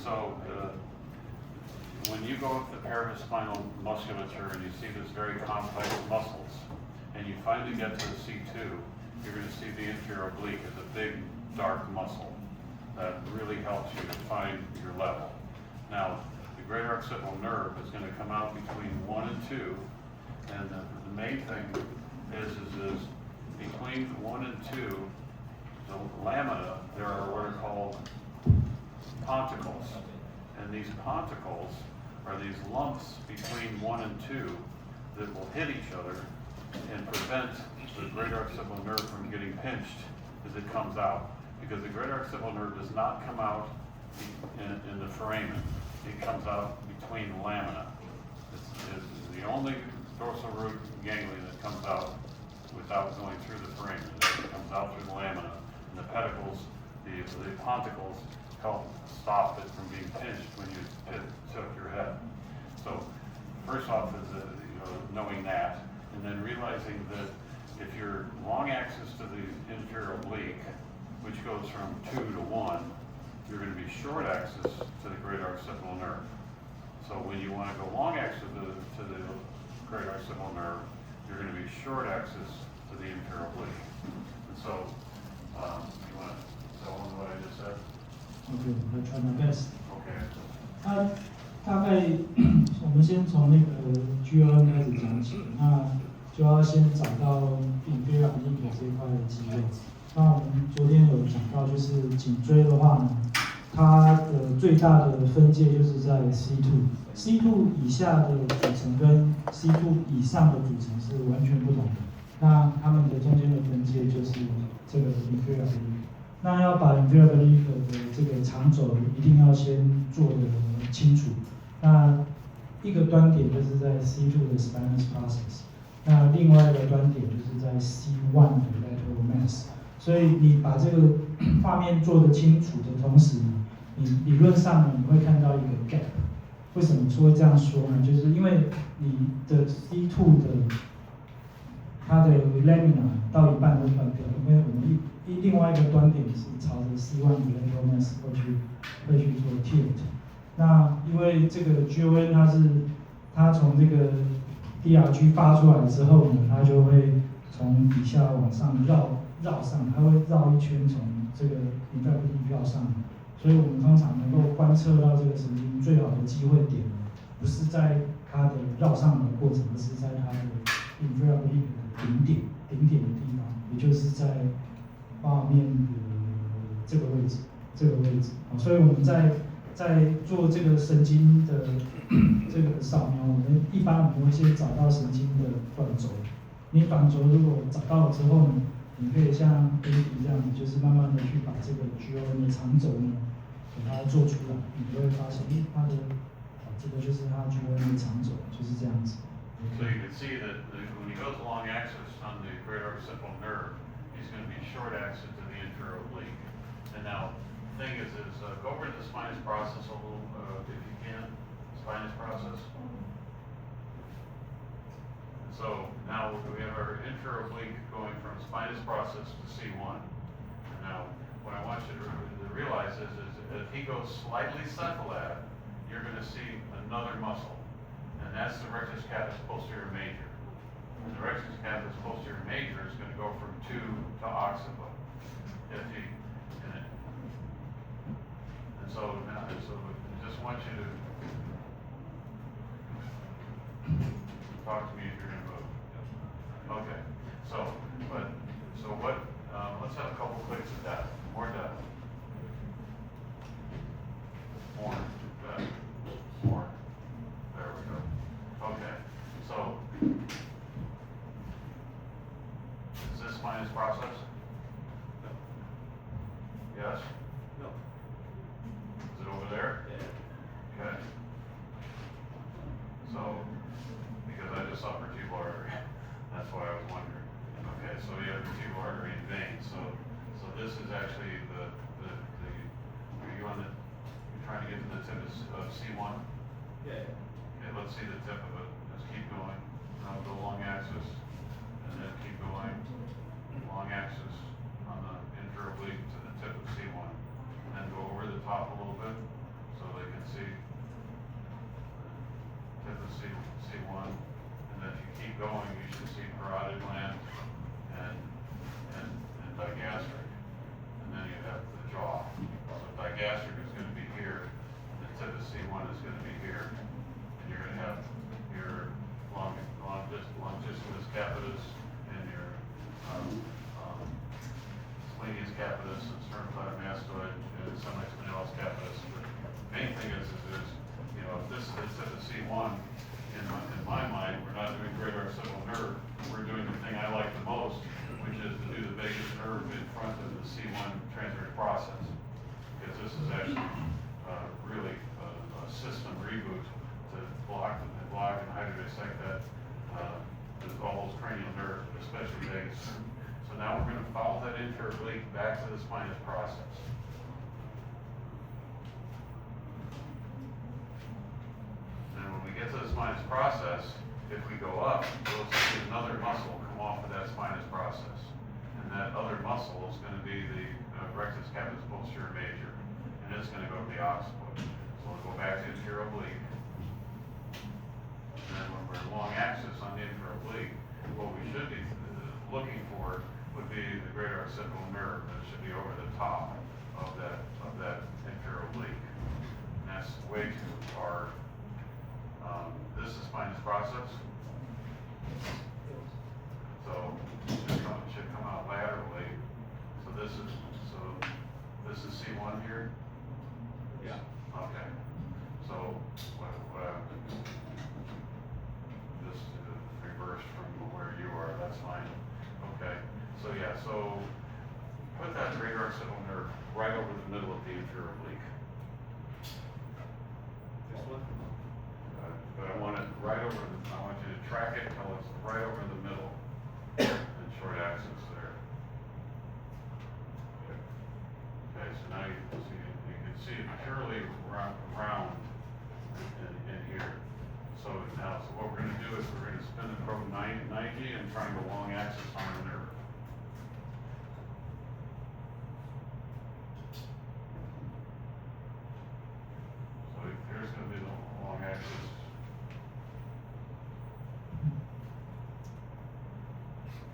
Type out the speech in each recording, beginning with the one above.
So when you go up the paraspinal musculature and you see this very complex muscles, and you finally get to the C2, you're going to see the inferior oblique as a big, dark muscle that really helps you to find your level. Now, the greater occipital nerve is going to come out between 1 and 2, and the main thing is between 1 and 2, the lamina, there are what are called ponticles. And these ponticles are these lumps between 1 and 2 that will hit each other and prevent the greater occipital nerve from getting pinched as it comes out. Because the greater occipital nerve does not come out in the foramen. It comes out between the lamina. It's the only dorsal root ganglion that comes out without going through the foramen. It comes out through the lamina. And the pedicles, the ponticles, help stop it from being pinched when you tilt your head. So first off is knowing that, and then realizing that if you're long axis to the inferior oblique, which goes from 2 to 1, you're going to be short axis to the greater occipital nerve. So when you want to go long axis to the greater occipital nerve, you're going to be short axis to the inferior oblique. And so, you want to tell them what I just said? Okay, I try my best. Okay. 大概我们先从那个 GON 开始讲起，那就要先找到inferior oblique这一块的肌肉。那我们昨天有讲到，就是颈椎的话呢，它的最大的分界就是在 C2 以下的组成跟 C2 以上的组成是完全不同的。那它们的中间的分界就是这个 inferior oblique。那要把 inferior oblique 的这个长轴一定要先做得清楚。那一个端点就是在 C2 的 spinous process， 那另外一个端点就是在 C1 的 lateral mass。所以你把这个画面做得清楚的同时，你理论上你会看到一个 gap。为什么会这样说呢？就是因为你的 C2 的它的 lamina 到一半都断掉，因为我们另外一个端点是朝着 C1 的 lateral mass 会去做 tilt。那因为这个 GON 它从这个 DRG 发出来之后呢，它就会从底下往上绕上，它会绕一圈从这个 inferior oblique 绕上来。所以我们通常能够观测到这个神经最好的机会点呢，不是在它的绕上来的过程，而是在它的 inferior oblique 的顶点的地方，也就是在画面的这个位置。所以我们在做这个神经的这个扫描，我们一般会先找到神经的短轴。你短轴如果找到了之后呢，你可以像 A B 这样子，就是慢慢的去把这个 GON 的长轴呢，给它做出来，你就会发现，它的这个就是它 GON 的长轴，就是这样子。So you can see that when he goes along axis on the greater occipital nerve, he's going to be short axis to the inferior oblique. And now, the thing is go over to the spinous process a little, if you can, spinous process. So now we have our inferior oblique going from spinous process to C1. And now, what I want you to realize is if he goes slightly cephalad, you're going to see another muscle. And that's the rectus capitis posterior major. And the rectus capitis posterior major is going to go from 2 to occiput. And so now, I just want you to talk to me if you're going to move. Okay. So what? Let's have a couple clicks of depth. More depth. More depth. More. There we go. Okay, so is this spinous process? No. Yes? No. Is it over there? Yeah. Okay. So, because I just saw vertebral artery, that's why I was wondering. Okay, so you have vertebral artery and vein. So this is actually are you on the? You're trying to get to the tip of C1? Yeah. Okay, let's see the tip of it. Just keep going. Now go long axis, and then keep going. Long axis on the inferior oblique to the tip of C1. And then go over the top a little bit. So capitis and sternocleidomastoid and semispinalis capitis. The main thing is you know, if this is at a C1, in my mind, we're not doing greater occipital nerve. We're doing the thing I like the most, which is to do the vagus nerve in front of the C1 transverse process. Because this is actually really a system reboot to block and hydrodissect that, all those cranial nerves, especially vagus. So now we're going to follow that inferior oblique back to the spinous process. And when we get to the spinous process, if we go up, we'll see another muscle come off of that spinous process. And that other muscle is going to be the rectus capitis posterior major. And it's going to go to the occiput. So we'll go back to inferior oblique. And then when we're long axis on the inferior oblique, what we should be looking for would be the greater occipital nerve. That should be over the top of that inferior oblique. And that's way too far. This is spinous process. So it should come out laterally. So this is C1 here? Yeah. Okay. So just reverse from where you are, that's fine. Okay. So yeah, so put that greater occipital nerve right over the middle of the inferior oblique. This one? But I want it right over I want you to track it until it's right over the middle and short axis there. Okay, so now you can see it purely round in here. So what we're going to do is we're going to spin the probe 90 and triangle long axis on the nerve. So here's going to be the long axis.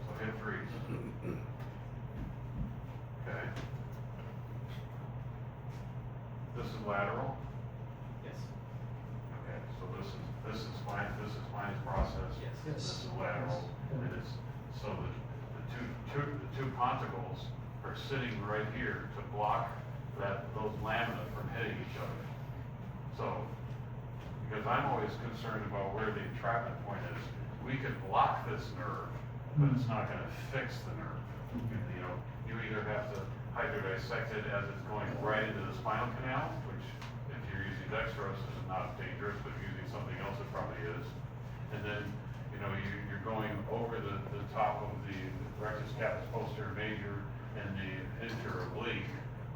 So hit freeze. Okay. This is lateral. Yes. Okay, so this is spinous process. Yes. Yes. This is lateral. And it's so the two ponticles are sitting right here to block those lamina from hitting each other. So because I'm always concerned about where the entrapment point is, we could block this nerve, but it's not going to fix the nerve. You know, you either have to hydrodissect it as it's going right into the spinal canal, which if you're using dextrose is not dangerous, but if you're using something else it probably is. And then, you know, you're going over the top of the rectus capitis posterior major and the inferior oblique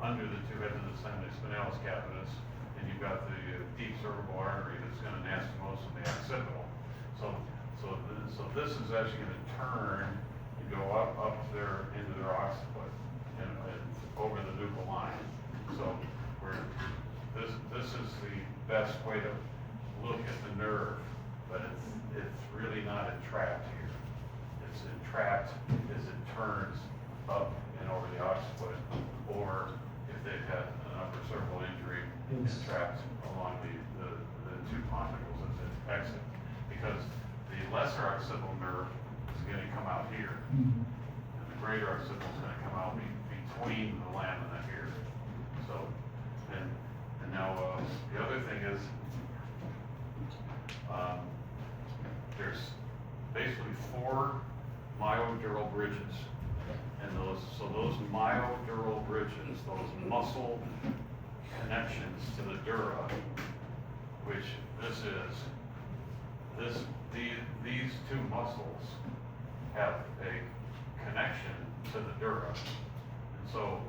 under the two heads of the semispinalis capitis, and you've got the deep cervical artery that's going to anastomose in the occipital. So this is actually going to turn and go up there into their occiput and over the nuchal line. So this is the best way to look at the nerve, but it's really not entrapped here. It's entrapped as it turns up and over the occiput, or if they've had an upper cervical injury, Yes. entrapped along the two ponticles as it exits. Because the lesser occipital nerve is going to come out here, and the greater occipital is going to come out between the lamina here. So, and now the other thing is, there's basically 4 myodural bridges, and those myodural bridges, those muscle connections to the dura, which these two muscles have a connection to the dura. And so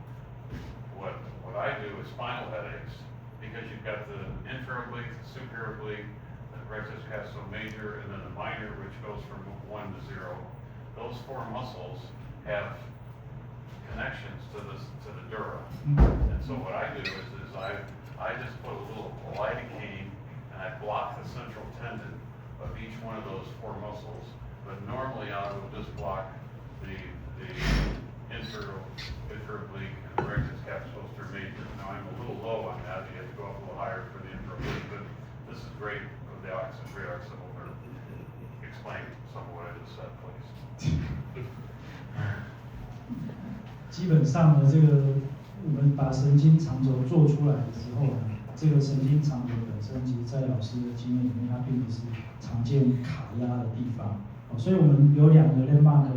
what I do is spinal headaches, because you've got the inferior oblique, the superior oblique, the rectus capitis major, and then the minor, which goes from 1 to 0. Those 4 muscles have connections to the dura. And so what I do is I just put a little lidocaine and I block the central tendon of each one of those 4 muscles. But normally I would just block the inferior oblique and the rectus capitis posterior major. Now I'm a little low on that. You have to go up a little higher for the inferior oblique, but this is great for the greater occipital nerve. Explain some of what I just said, please. 基本上呢，这个我们把神经长轴做出来之后呢，这个神经长轴本身，其实在老师的经验里面，它并不是常见卡压的地方。所以我们有2个 landmark，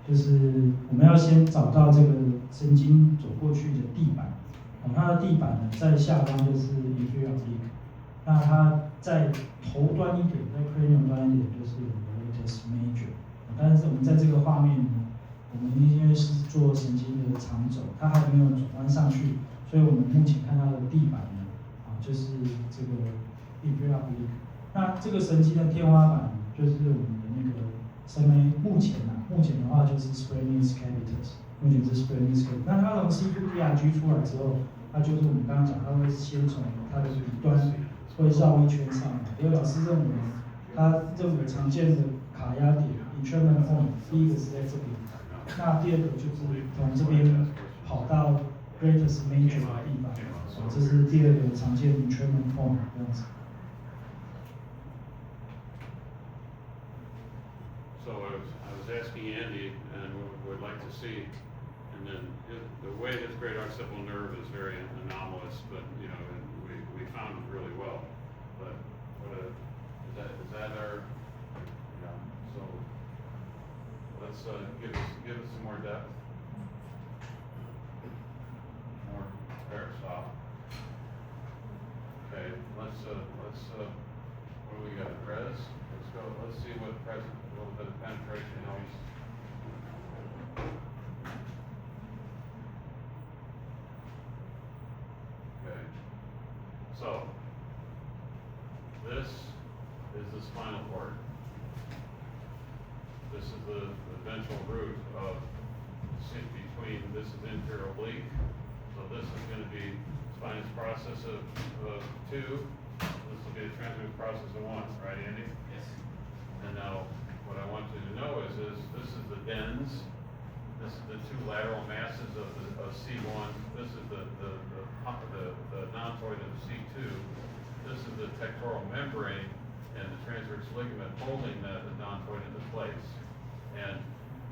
就是我们要先找到这个神经走过去的地板。它的地板呢，在下方就是 inferior oblique， 那它在头端一点，在 cranial 端一点就是 myodural major。但是我们在这个画面呢，我们因为是做神经的长轴，它还没有转弯上去，所以我们目前看到的地板呢，就是这个 inferior oblique。那这个神经的天花板就是我们的那个目前的话就是 splenius capitis， 目前是 splenius capitis。那它从 C2DRG 出来之后，它就是我们刚刚讲，它会先从它的底端会绕一圈上来。因为老师认为，它认为常见的卡压点 entrapment point， 第一个是在这边，那第二个就是从这边跑到 greatest major 的地方，这是第2个常见 entrapment point 这样子。So I was asking Andy, and would like to see, and then the way his great occipital nerve is very anomalous, but you know we found it really well. But is that our? Yeah. So let's give us some more depth, more stop. Okay. Let's what do we got? Res. Let's go. Let's see what present. A little bit of penetration helps. Okay. So, this is the spinal cord. This is the ventral root of between, this is inferior oblique. So this is going to be spinous process of 2. This will be a transverse process of 1, right, Andy? Yes. And now, what I want you to know is this is the dens. This is the 2 lateral masses of C1. This is the nontoid of C2. This is the tectoral membrane and the transverse ligament holding the nontoid into place. And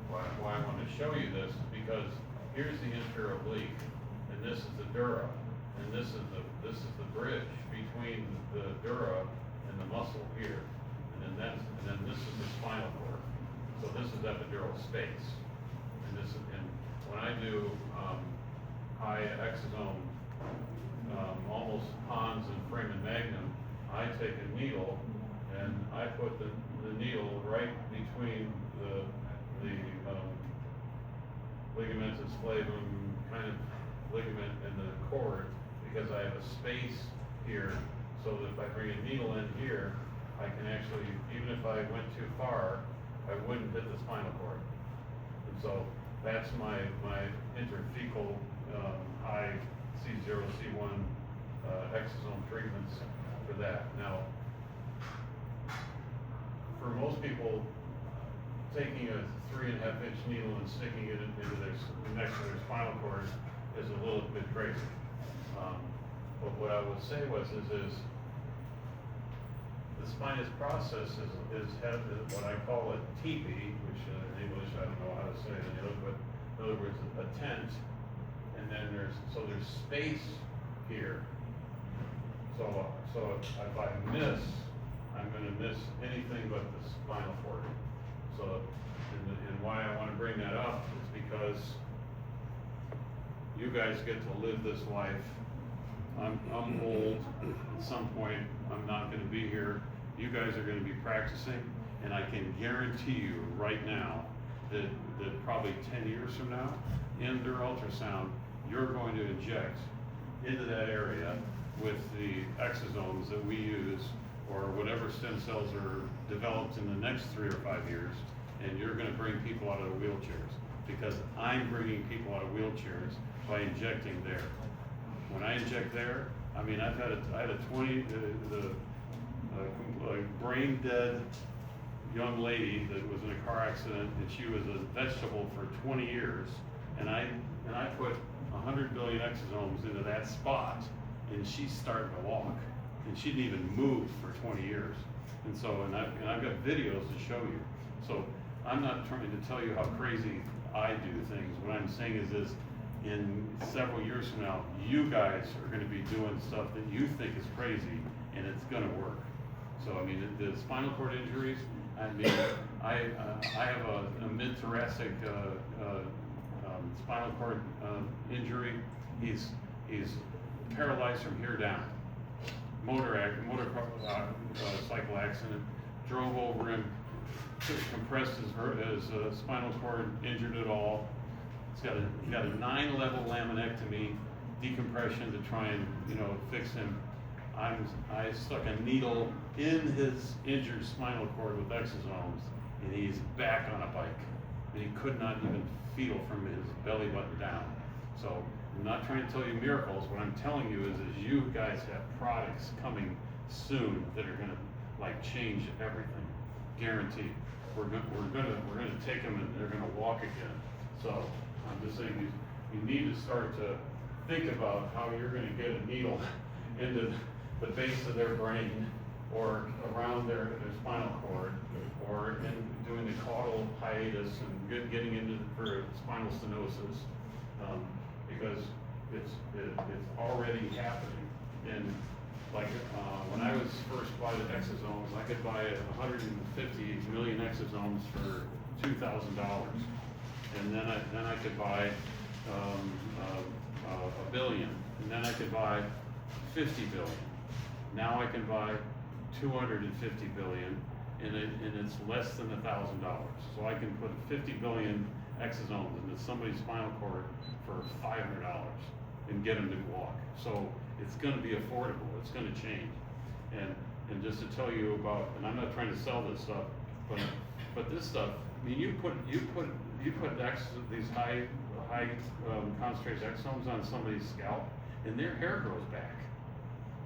why I want to show you this is because here's the inferior oblique, and this is the dura, and this is the bridge between the dura and the muscle here. And then this is the spinal cord. So this is epidural space. And when I do high exosome, almost pons and foramen magnum, I take a needle and I put the needle right between the ligamentous flavum kind of ligament and the cord, because I have a space here, so that if I bring a needle in here, I can actually, even if I went too far, I wouldn't hit the spinal cord. And so that's my interfecal high C0, C1 exosome treatments for that. Now, for most people, taking a 3.5-inch needle and sticking it into next to their spinal cord is a little bit crazy. But what I would say is the spinous process is what I call a teepee, which in English I don't know how to say it in English, but in other words, a tent, and then there's space here. So if I miss, I'm going to miss anything but the spinal cord. So, and why I want to bring that up is because you guys get to live this life. I'm old. At some point, I'm not going to be here. You guys are going to be practicing, and I can guarantee you right now that probably 10 years from now, in their ultrasound, you're going to inject into that area with the exosomes that we use, or whatever stem cells are developed in the next 3 or 5 years, and you're going to bring people out of the wheelchairs, because I'm bringing people out of wheelchairs by injecting there. When I inject there, I mean, I had a brain dead young lady that was in a car accident, and she was a vegetable for 20 years, and I put 100 billion exosomes into that spot, and she's starting to walk, and she didn't even move for 20 years. And so, and I've got videos to show you. So I'm not trying to tell you how crazy I do things. What I'm saying is in several years from now, you guys are gonna be doing stuff that you think is crazy, and it's gonna work. So, I mean, the spinal cord injuries, I mean, I have a mid-thoracic, spinal cord, injury. He's paralyzed from here down. Cycle accident, drove over him, compressed his spinal cord, injured it all. He's got a 9-level laminectomy, decompression to try and, fix him. I stuck a needle in his injured spinal cord with exosomes, and he's back on a bike. And he could not even feel from his belly button down. So I'm not trying to tell you miracles. What I'm telling you is you guys have products coming soon that are gonna change everything, guaranteed. We're gonna take them and they're gonna walk again. So I'm just saying you need to start to think about how you're gonna get a needle into the base of their brain or around their spinal cord or in doing the caudal hiatus and getting into for spinal stenosis, because it's already happening. And when I was first buying exosomes, I could buy 150 million exosomes for $2,000, and then I could buy a billion, and then I could buy 50 billion. Now I can buy 250 billion, and it's less than $1,000. So I can put 50 billion exosomes into somebody's spinal cord for $500 and get them to walk. So it's going to be affordable. It's going to change. And just to tell you about, and I'm not trying to sell this stuff, but this stuff. I mean, you put these high concentrated exosomes on somebody's scalp, and their hair grows back.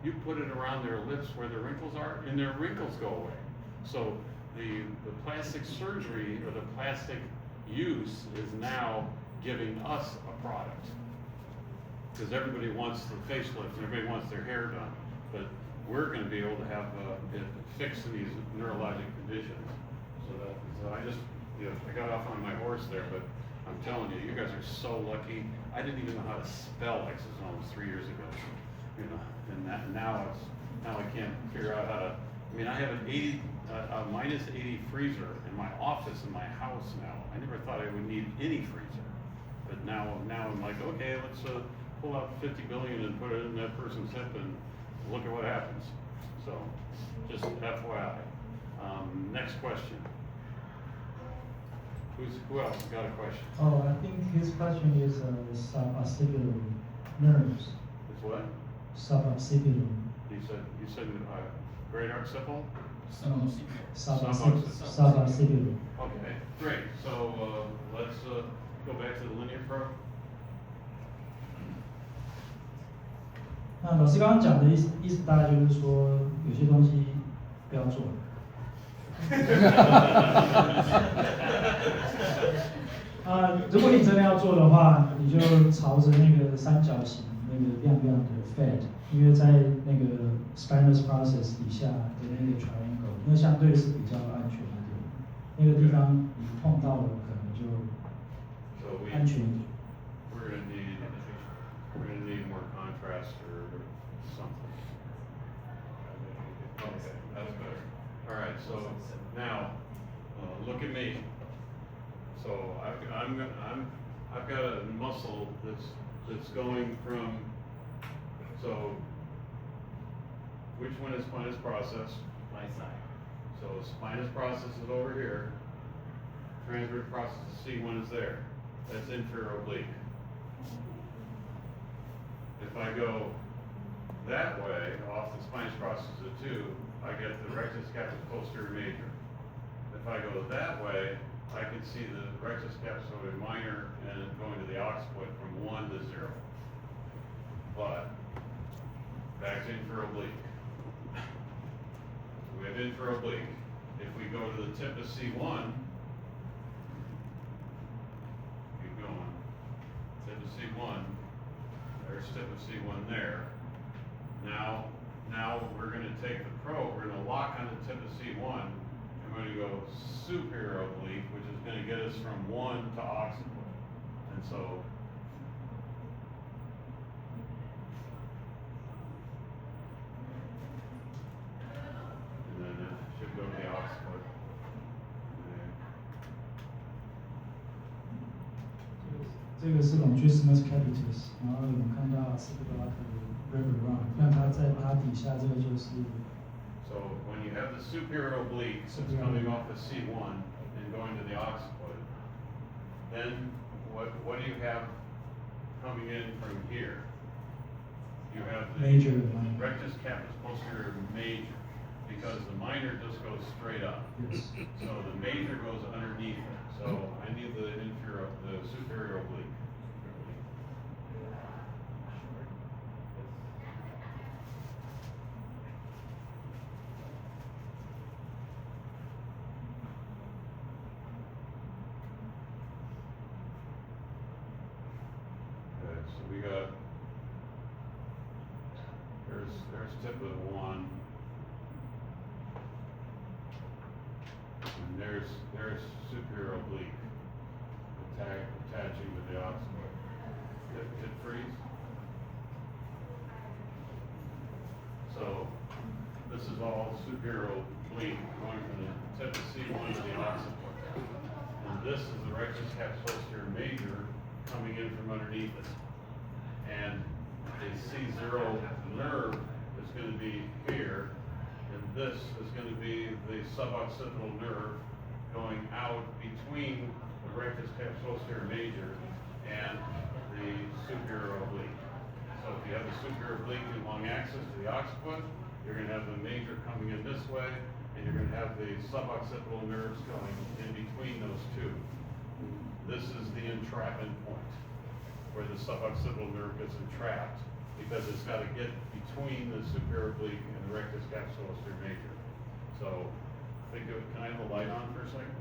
You put it around their lips where their wrinkles are, and their wrinkles go away. So the plastic surgery or the plastic use is now giving us a product. Because everybody wants the facelift and everybody wants their hair done. But we're going to be able to have it fixed in these neurologic conditions. So I just, I got off on my horse there, but I'm telling you, you guys are so lucky. I didn't even know how to spell exosomes 3 years ago. And now I can't figure out how to. I mean, I have a minus 80 freezer in my office in my house now. I never thought I would need any freezer, but now I'm like, okay, let's pull out 50 billion and put it in that person's hip and look at what happens. So, just FYI. Next question. Who else got a question? Oh, I think his question is suboccipital nerves. It's what? Suboccipital. You said great occipital? Suboccipital. Okay, great. So let's go back to the linear pro. 那老师刚刚讲的意思大概就是说，有些东西不要做。如果你真的要做的话，你就朝着那个三角形那个亮亮的 fat， 因为在那个 spinous process 底下的那个 triangle， 那相对是比较安全一点。那个地方你碰到了，可能就安全一点。We're gonna need more contrast or something. Okay, that's better. All right, so now look at me. So I've got a muscle that's going from. So which one is spinous process? My side. So spinous process is over here. Transverse process C1 is there. That's inferior oblique. If I go that way, off the spinous process of 2, I get the rectus capsular posterior major. If I go that way, I can see the rectus capsular minor and going to the occiput from 1 to 0. But back to inferior oblique. We have inferior oblique. If we go to the tip of C1, keep going. Tip of C1. There's tip of C1 there. Now we're going to take the probe, we're going to lock on the tip of C1, and we're going to go superior oblique, which is going to get us from 1 to occiput. And so 这个是 longitudinal capitis， 然后有看到 cervical river run， 那它在它底下这个就是 So when you have the superior oblique that's coming off the C1 and going to the occiput, then what do you have coming in from here? You have the major rectus capus posterior major, because the minor just goes straight up. yes. So the major goes underneath it. So I need the superior oblique. Okay, so we got, there's tip of one. And there's superior oblique attaching to the occiput. Hip freeze. So this is all superior oblique going from the tip of C1 to the occiput. And this is the rectus capus posterior major coming in from underneath it. And the C0 nerve is going to be here, and this is going to be the suboccipital nerve going out between the rectus capus posterior major and the superior oblique. So if you have the superior oblique in long axis to the occiput, you're going to have the major coming in this way, and you're going to have the suboccipital nerves going in between those two. This is the entrapment point, where the suboccipital nerve gets entrapped, because it's got to get between the superior oblique and the rectus capus posterior major. So think of it, can I have the light on for a second?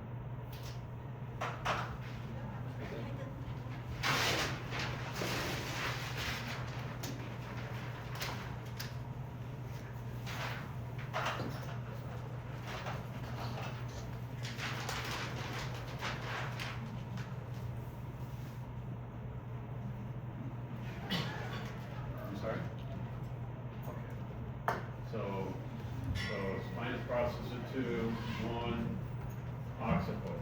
I'm sorry? So spinous process of 2, 1, occiput.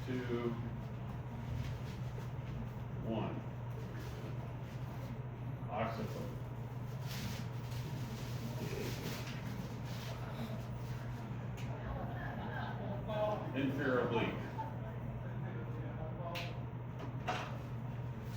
2, 1. Occiput. Inferior oblique.